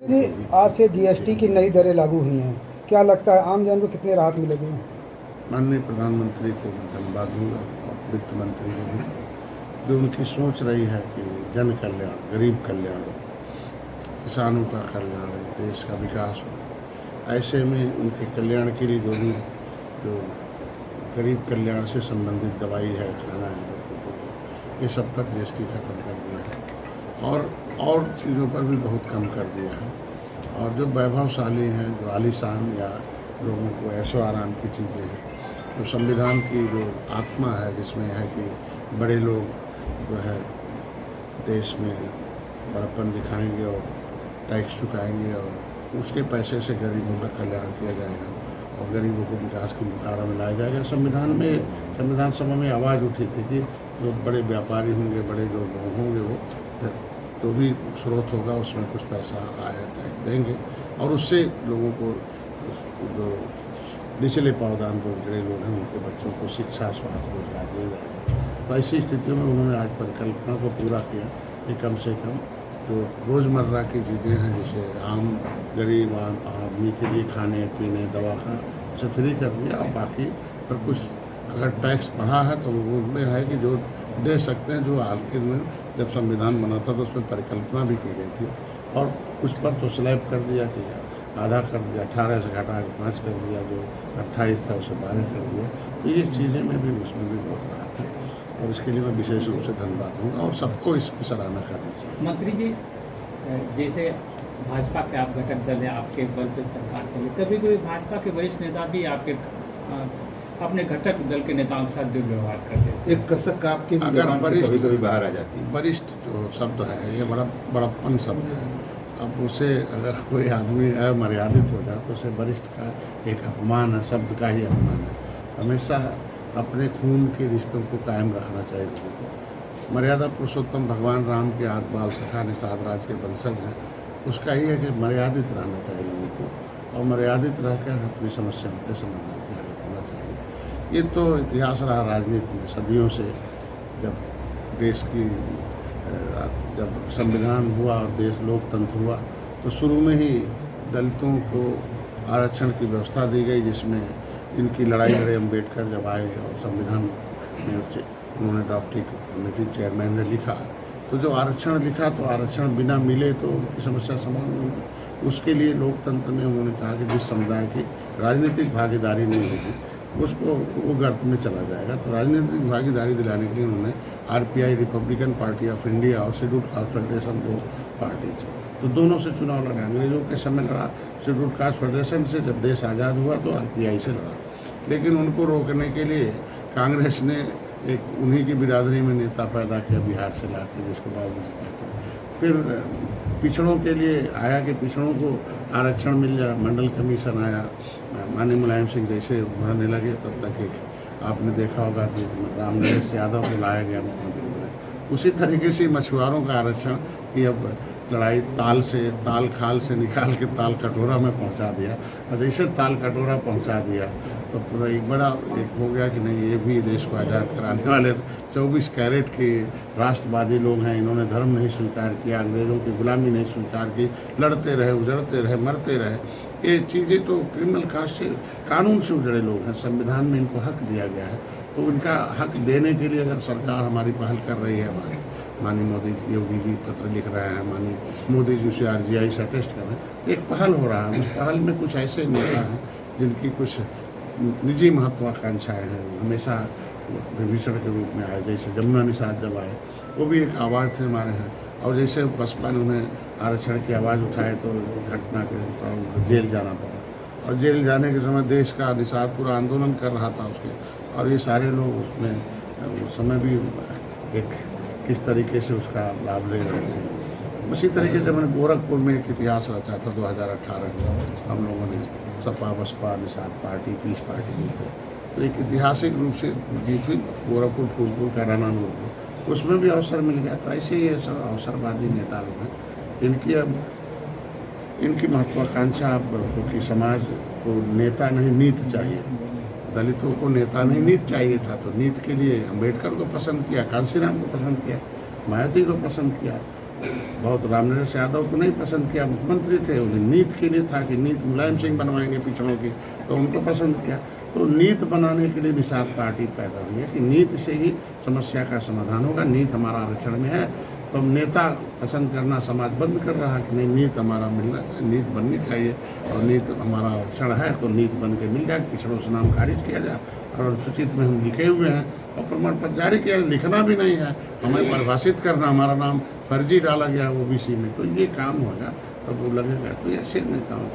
जी, आज से जीएसटी की नई दरें लागू हुई हैं। क्या लगता है आम जन को कितनी राहत मिलेगी? माननीय प्रधानमंत्री को मैं धन्यवाद दूंगा और वित्त मंत्री को भी, जो उनकी सोच रही है कि जन कल्याण, गरीब कल्याण, किसानों का कल्याण, देश का विकास हो। ऐसे में उनके कल्याण के लिए जो गरीब कल्याण से संबंधित दवाई है, खाना है, ये सब पर जीएसटी खत्म कर दिया है और चीज़ों पर भी बहुत कम कर दिया है। और जो वैभवशाली हैं, जो आलीशान या लोगों को ऐशो आराम की चीज़ें हैं, जो संविधान की जो आत्मा है, जिसमें है कि बड़े लोग जो है देश में बड़प्पन दिखाएंगे और टैक्स चुकाएंगे और उसके पैसे से गरीबों का कल्याण किया जाएगा और गरीबों को विकास की धारा में लाया जाएगा। संविधान सभा में आवाज़ उठी थी कि जो बड़े व्यापारी होंगे, बड़े जो लोग होंगे, वो जो भी स्रोत होगा उसमें कुछ पैसा आया टैक्स देंगे और उससे लोगों को जो निचले पावदान पर जुड़े लोग हैं उनके बच्चों को शिक्षा, स्वास्थ्य, रोजगार दिया जाएगा। तो ऐसी स्थितियों में उन्होंने आज परिकल्पना को पूरा किया कि कम से कम जो रोज़मर्रा की चीज़ें हैं, जैसे आम गरीब आदमी के लिए खाने पीने दवा का उसे फ्री कर दिया और बाकी पर कुछ अगर टैक्स बढ़ा है तो वो उसमें है कि जो दे सकते हैं, जो आखिर में जब संविधान बना था तो उसमें परिकल्पना भी की गई थी और उस पर तो स्लैब कर दिया कि आधा कर दिया, 18 से घटा के 5 कर दिया, जो 28 था उसे 12 कर दिया। तो ये चीज़ें में भी उसमें भी बहुत रहा था और इसके लिए मैं विशेष रूप से धन्यवाद दूँगा और सबको इसकी सराहना करनी चाहिए। मंत्री जी, जैसे भाजपा के आप घटक दल है, आपके बल पे सरकार चले, कभी कभी भाजपा के वरिष्ठ नेता भी आपके अपने घटक दल के नेताओं के साथ दुर्व्यवहार करते हैं। एक कसक आपके अगर कभी कभी बाहर आ जाती है। वरिष्ठ जो शब्द है, ये बड़प्पन शब्द है। अब उसे अगर कोई आदमी अमर्यादित हो जाए तो उसे वरिष्ठ का एक अपमान है, शब्द का ही अपमान है। हमेशा अपने खून के रिश्तों को कायम रखना चाहिए लोगों को। मर्यादा पुरुषोत्तम भगवान राम के आद बाल सखा निषाद राज के वंशज हैं, उसका ही है कि मर्यादित रहना चाहिए लोगों को और मर्यादित रहकर अपनी समस्याओं के समाधान के हल करना चाहिए। ये तो इतिहास रहा राजनीति में सदियों से। जब देश की जब संविधान हुआ और देश लोकतंत्र हुआ तो शुरू में ही दलितों को आरक्षण की व्यवस्था दी गई, जिसमें इनकी लड़ाई लड़े अम्बेडकर जब आए और संविधान में उन्होंने ड्राफ्टिंग कमेटी चेयरमैन ने लिखा, तो जो आरक्षण लिखा तो आरक्षण बिना मिले तो उनकी समस्या समाधान नहीं होगी। उसके लिए लोकतंत्र में उन्होंने कहा कि जिस समुदाय की राजनीतिक भागीदारी नहीं होगी उसको वो गर्त में चला जाएगा। तो राजनीतिक भागीदारी दिलाने के लिए उन्होंने RPI, Republican party of India और शेड्यूल्ड कास्ट फेडरेशन, दो पार्टी थी, तो दोनों से चुनाव लड़ा। अंग्रेजों के समय लड़ा शेड्यूल्ड कास्ट फेडरेशन से, जब देश आज़ाद हुआ तो आरपीआई से लड़ा। लेकिन उनको रोकने के लिए कांग्रेस ने एक उन्हीं की बिरादरी में नेता पैदा किया बिहार से ला के, जिसको बाबूजी कहते हैं। फिर पिछड़ों के लिए आया कि पिछड़ों को आरक्षण मिल जाए, मंडल कमीशन आया, माननीय मुलायम सिंह जैसे उभरने लगे, तब तक एक आपने देखा होगा कि रामनरेश यादव को लाया गया मुख्यमंत्री में। उसी तरीके से मछुआरों का आरक्षण की अब लड़ाई ताल खाल से निकाल के ताल कटोरा में पहुंचा दिया और जैसे ताल कटोरा पहुंचा दिया तो पूरा एक बड़ा एक हो गया कि नहीं, ये भी देश को आज़ाद कराने वाले 24 कैरेट के राष्ट्रवादी लोग हैं। इन्होंने धर्म नहीं स्वीकार किया, अंग्रेज़ों की गुलामी नहीं स्वीकार की, लड़ते रहे, उजड़ते रहे, मरते रहे। ये चीज़ें तो क्रिमिनल कास्ट से, कानून से उजड़े लोग हैं। संविधान में इनको हक दिया गया है, तो उनका हक देने के लिए अगर सरकार हमारी पहल कर रही है, माननीय मोदी योगी जी पत्र लिख रहे हैं, माननीय मोदी जी से आरजीआई से अटेस्ट कर रहे हैं, एक पहल हो रहा है। उस पहल में कुछ ऐसे नेता हैं जिनकी कुछ निजी महत्वाकांक्षाएँ हैं, हमेशा विभीषण के रूप में आए। जैसे जमुना निषाद जब आए, वो भी एक आवाज़ थे हमारे यहाँ, और जैसे बसपा ने उन्हें आरक्षण की आवाज़ उठाए तो घटना के कारण जेल जाना पड़ा और जेल जाने के समय देश का निषाद पूरा आंदोलन कर रहा था उसके, और ये सारे लोग उसमें उस समय भी एक किस तरीके से उसका लाभ ले रहे थे। उसी तरीके से मैंने गोरखपुर में एक इतिहास रचा था 2018 में, हम लोगों ने Sapa Baspa Nishad party, peace party मिलकर, तो एक ऐतिहासिक रूप से जीत हुई गोरखपुर, फूलपुर, कैराना, नूरपुर, उसमें भी अवसर मिल गया। तो ऐसे ये सब अवसरवादी नेता लोग हैं, इनकी महत्वाकांक्षा क्योंकि समाज को नेता नहीं नीत चाहिए, दलितों को नेता नहीं नीत चाहिए था, तो नीत के लिए अम्बेडकर को पसंद किया, कांशीराम को पसंद किया, मायावती को पसंद किया बहुत रामनरेश यादव को नहीं पसंद किया, मुख्यमंत्री थे, उन्हें नीति के लिए था कि नीति मुलायम सिंह बनवाएंगे पिछड़ों की, तो उनको पसंद किया। तो नीति बनाने के लिए निषाद पार्टी पैदा हुई है कि नीति से ही समस्या का समाधान होगा। नीति हमारा आरक्षण में है, तो अब नेता पसंद करना समाज बंद कर रहा है कि नहीं, नीति हमारा मिलना, नीति बननी चाहिए और नीति हमारा आरक्षण है तो नीति बन के मिल जाए, पिछड़ों से नाम खारिज किया जाए। और अनुसूचित में हम लिखे हुए हैं और प्रमाण पत्र जारी किया, लिखना भी नहीं है, हमें परिभाषित करना, हमारा नाम फर्जी डाला गया ओबीसी में, तो ये काम होगा तो वो लगेगा। तो ऐसे नेताओं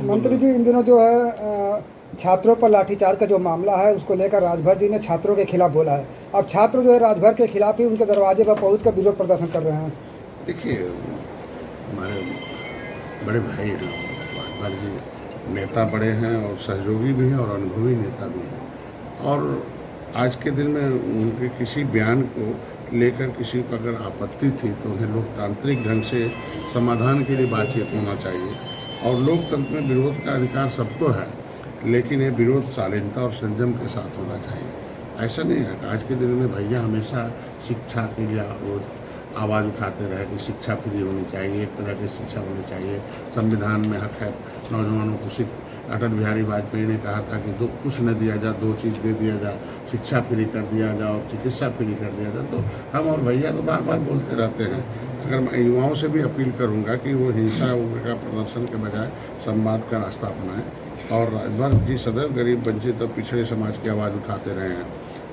मंत्री जी इन दिनों जो है छात्रों पर लाठीचार्ज का जो मामला है उसको लेकर राजभर जी ने छात्रों के खिलाफ बोला है। अब छात्र जो है राजभर के खिलाफ ही उनके दरवाजे पर पहुंचकर विरोध प्रदर्शन कर रहे हैं। देखिए, हमारे बड़े भाई हैं राजभर जी, नेता बड़े हैं और सहयोगी भी हैं और अनुभवी नेता भी हैं। और आज के दिन में उनके किसी बयान को लेकर किसी को अगर आपत्ति थी तो उन्हें लोकतांत्रिक ढंग से समाधान के लिए बातचीत होना चाहिए। और लोकतंत्र में विरोध का अधिकार सबको है, लेकिन ये विरोध शालीनता और संयम के साथ होना चाहिए। ऐसा नहीं है कि आज के दिन में भैया हमेशा शिक्षा के लिए वो आवाज़ उठाते रहे कि शिक्षा फ्री होनी चाहिए, एक तरह की शिक्षा होनी चाहिए, संविधान में हक है नौजवानों को। अटल बिहारी वाजपेयी ने कहा था कि कुछ न दिया जाए, 2 चीज़ दे दिया जाए, शिक्षा फ्री कर दिया जाए और चिकित्सा फ्री कर दिया जाए। तो हम और भैया तो बार बार बोलते रहते हैं। अगर मैं युवाओं से भी अपील करूंगा कि वो हिंसा का प्रदर्शन के बजाय संवाद का रास्ता अपनाएं। और राजभर जी सदैव गरीब, वंचित और पिछड़े समाज की आवाज़ उठाते रहे हैं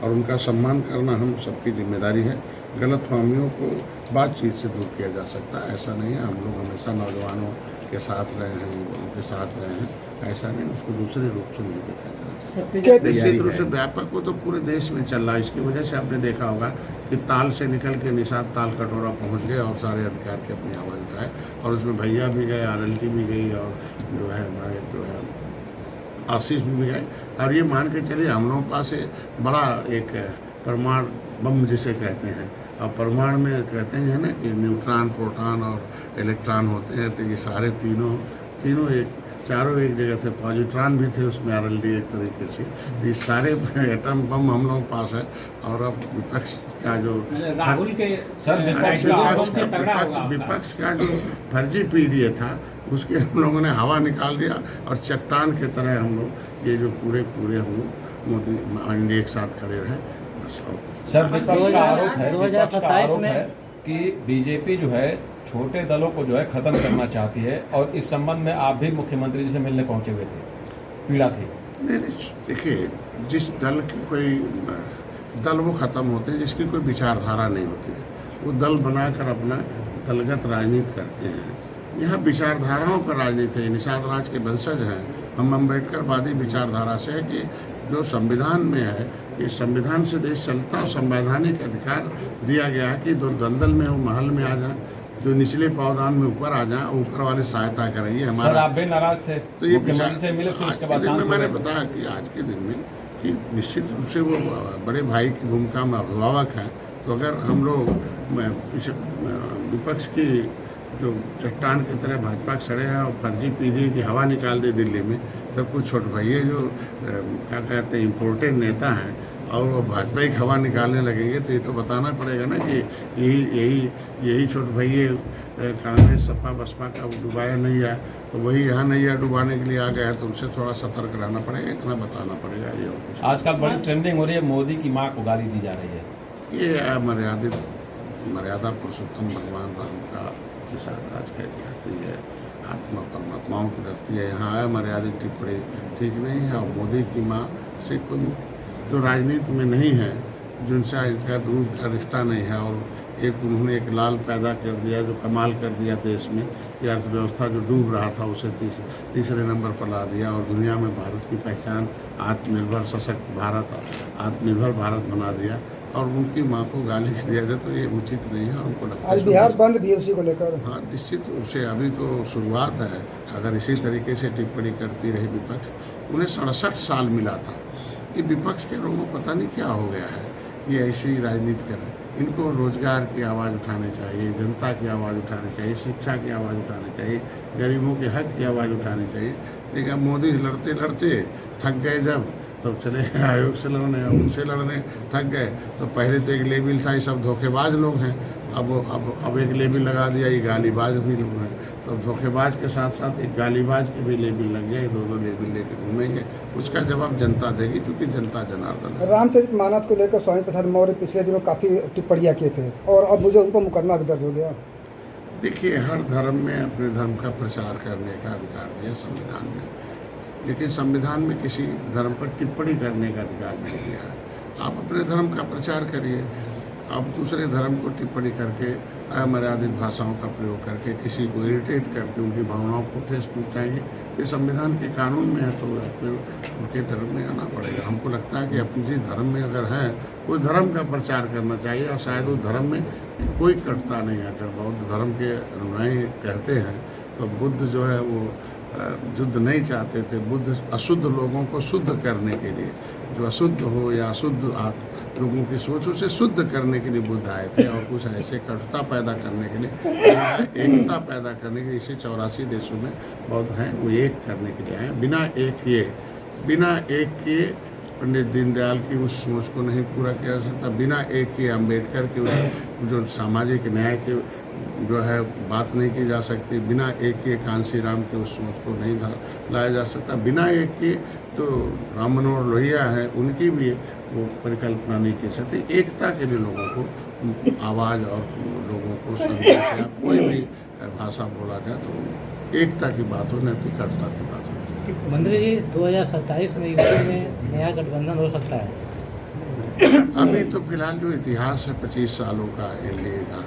और उनका सम्मान करना हम सबकी जिम्मेदारी है। गलतफहमियों को बातचीत से दूर किया जा सकता है, ऐसा नहीं है। हम लोग हमेशा नौजवानों के साथ रहे हैं, उनके साथ रहे हैं, ऐसा नहीं, उसको दूसरे रूप से नहीं देखा जाना चाहिए। निश्चित रूप से व्यापक वो तो पूरे देश में चल रहा है। इसकी वजह से आपने देखा होगा कि ताल से निकल के निषाद ताल कटोरा पहुंच गए और सारे अधिकार की अपनी आवाज़ उठाए। और उसमें भैया भी गए, RLT भी गई और जो है हमारे जो है आशीष भी गए। और ये मान के चलिए हम लोगों के पास बड़ा एक परमाणु बम जिसे कहते हैं, और परमाणु में कहते हैं ना कि न्यूट्रॉन, प्रोटॉन और इलेक्ट्रॉन होते हैं, तो ये सारे तीनों चारों एक जगह थे। पॉजिट्रॉन भी थे उसमें, RLD एक तरीके से। तो ये सारे एटम बम हम लोगों के पास है। और अब विपक्ष का जो राहुल के विपक्ष का जो फर्जी पीडीए था उसके हम लोगों ने हवा निकाल दिया और चट्टान के तरह हम लोग ये जो पूरे हम लोग मोदी इंडिया एक साथ खड़े रहे। सर, विपक्ष का आरोप है कि बीजेपी जो है छोटे दलों को जो है खत्म करना चाहती है और इस संबंध में आप भी मुख्यमंत्री जी से मिलने पहुंचे हुए थे, पीड़ा थी। नहीं, देखिए, जिस दल की कोई दल वो खत्म होते हैं जिसकी कोई विचारधारा नहीं होती है, वो दल बनाकर अपना दलगत राजनीति करते हैं। यहाँ विचारधाराओं पर राजनीति है। निषाद राज के वंशज हैं, हम अम्बेडकरवादी विचारधारा से है कि जो संविधान में है कि संविधान से देश चलता और संवैधानिक अधिकार दिया गया है कि जो दलदल में वो महल में आ जाए, जो निचले पावदान में ऊपर आ जाए, ऊपर वाले सहायता करेंगे। हमारा आप भी नाराज थे तो ये मुख्यमंत्री से मिले, फिर उसके बाद मैंने बताया कि आज के दिन में कि निश्चित रूप से वो बड़े भाई की भूमिका में अभिभावक है। तो अगर हम लोग विपक्ष की जो चट्टान की तरह भाजपा खड़े हैं और फर्जी पीढ़ी की हवा निकाल दे दिल्ली में, तब कुछ छोटे भैया जो क्या कहते हैं इम्पोर्टेड नेता हैं और वो भाजपा की हवा निकालने लगेंगे, तो ये तो बताना पड़ेगा ना कि यही छोटे भैया कांग्रेस सपा बसपा का डुबाया नहीं है, तो वही यहाँ नहीं है डुबाने के लिए आ गया है। तो उनसे थोड़ा सतर्क रहना पड़ेगा, इतना बताना पड़ेगा। ये और कुछ आजकल बड़ी ट्रेंडिंग हो रही है, मोदी की माँ को गाली दी जा रही है। ये मर्यादा पुरुषोत्तम भगवान राम का निषाद राज कह जाती है, आत्मा परमात्माओं की धरती है। यहाँ है मर्यादित टिप्पणी ठीक नहीं है। और मोदी की माँ से कोई जो राजनीति में नहीं है, जिनसे इसका दूर का रिश्ता नहीं है, और उन्होंने एक लाल पैदा कर दिया जो कमाल कर दिया देश में कि अर्थव्यवस्था जो डूब रहा था उसे तीसरे नंबर पर ला दिया और दुनिया में भारत की पहचान आत्मनिर्भर सशक्त भारत, आत्मनिर्भर भारत बना दिया। और उनकी माँ को गाली दिया जाए तो ये उचित नहीं है। उनको लगता है आज बिहार बंद भी उसी को लेकर। हाँ, निश्चित रूप से अभी तो शुरुआत है। अगर इसी तरीके से टिप्पणी करती रही विपक्ष, उन्हें 67 साल मिला था कि विपक्ष के लोगों को पता नहीं क्या हो गया है, ये ऐसी राजनीति कर रहे हैं। इनको रोजगार की आवाज़ उठानी चाहिए, जनता की आवाज़ उठानी चाहिए, शिक्षा की आवाज़ उठानी चाहिए, गरीबों के हक की आवाज़ उठानी चाहिए। लेकिन मोदी लड़ते लड़ते थक गए, जब तब चले गए आयोग से लड़ने, उनसे लड़ने थक गए। तो पहले तो एक लेवल था, ये सब धोखेबाज लोग हैं, अब एक लेबिल लगा दिया, ये गालीबाज भी लोग हैं, तो धोखेबाज के साथ साथ एक गालीबाज के भी लेबिल लग गए, दो लेबिल लेके घूमेंगे। उसका जवाब जनता देगी, क्योंकि जनता जनार्दन है। रामचरितमानस को लेकर स्वामी प्रसाद मौर्य पिछले दिनों काफ़ी टिप्पणियाँ किए थे और अब मुझे उनको मुकदमा भी दर्ज हो गया। देखिए, हर धर्म में अपने धर्म का प्रचार करने का अधिकार दिया संविधान में, लेकिन संविधान में किसी धर्म पर टिप्पणी करने का अधिकार नहीं दिया है। आप अपने धर्म का प्रचार करिए, आप दूसरे धर्म को टिप्पणी करके अमर्यादित भाषाओं का प्रयोग करके किसी को इरिटेट करके उनकी भावनाओं को ठेस पहुँचाएंगे, तो संविधान के कानून में है, तो उनके धर्म में आना पड़ेगा। हमको लगता है कि अपने जिस धर्म में अगर है, कोई धर्म का प्रचार करना चाहिए, और शायद उस धर्म में कोई कटता नहीं है। अगर बौद्ध धर्म के अनुयायी कहते हैं तो बुद्ध जो है वो युद्ध नहीं चाहते थे। बुद्ध अशुद्ध लोगों को शुद्ध करने के लिए, जो अशुद्ध हो या अशुद्ध लोगों की सोच, उसे शुद्ध करने के लिए बुद्ध आए थे, और कुछ ऐसे कटुता पैदा करने के लिए, एकता पैदा करने के लिए। इसे 84 देशों में बौद्ध हैं, वो एक करने के लिए आए। बिना एक किए पंडित दीनदयाल की उस सोच को नहीं पूरा किया जा सकता। बिना एक किए अम्बेडकर के जो सामाजिक न्याय के जो है बात नहीं की जा सकती। बिना एक के कांसी राम के उस सोच को नहीं लाया जा सकता। बिना एक के तो राम मनोहर लोहिया है, उनकी भी वो परिकल्पना नहीं की सकती। एकता के लिए लोगों को आवाज़ और लोगों को समझा के कोई भी भाषा बोला जाए तो एकता की बात हो, नहीं तो कटुता की बात हो। मंत्री जी, 2027 में यूपी में नया गठबंधन हो सकता है। अभी तो फिलहाल जो इतिहास है 25 सालों का एनडीए का,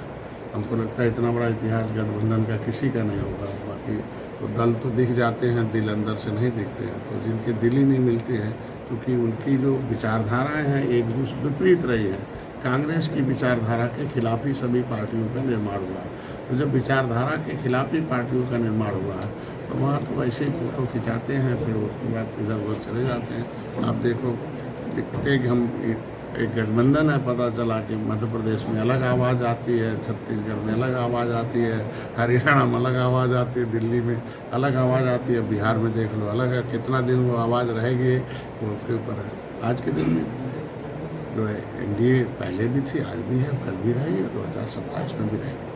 हमको लगता है इतना बड़ा इतिहास गठबंधन का किसी का नहीं होगा। बाकी तो दल तो दिख जाते हैं, दिल अंदर से नहीं दिखते हैं। तो जिनके दिल ही नहीं मिलते हैं, क्योंकि उनकी जो विचारधाराएं हैं एक दूसरे विपरीत रही हैं। कांग्रेस की विचारधारा के खिलाफ ही सभी पार्टियों का निर्माण हुआ है। तो जब विचारधारा के खिलाफ ही पार्टियों का निर्माण हुआ है, तो वहाँ तो वैसे ही फोटो खिंचाते हैं, फिर उसके बाद इधर उधर चले जाते हैं। आप देखो, दिखते हैं कि हम एक गठबंधन है, पता चला कि मध्य प्रदेश में अलग आवाज़ आती है, छत्तीसगढ़ में अलग आवाज़ आती है, हरियाणा में अलग आवाज़ आती है, दिल्ली में अलग आवाज़ आती है, बिहार में देख लो अलग है। कितना दिन वो आवाज़ रहेगी वो उसके ऊपर है। आज के दिन में जो है एनडीए पहले भी थी, आज भी है, कल भी रहेगी, 2027 में भी रहेगी।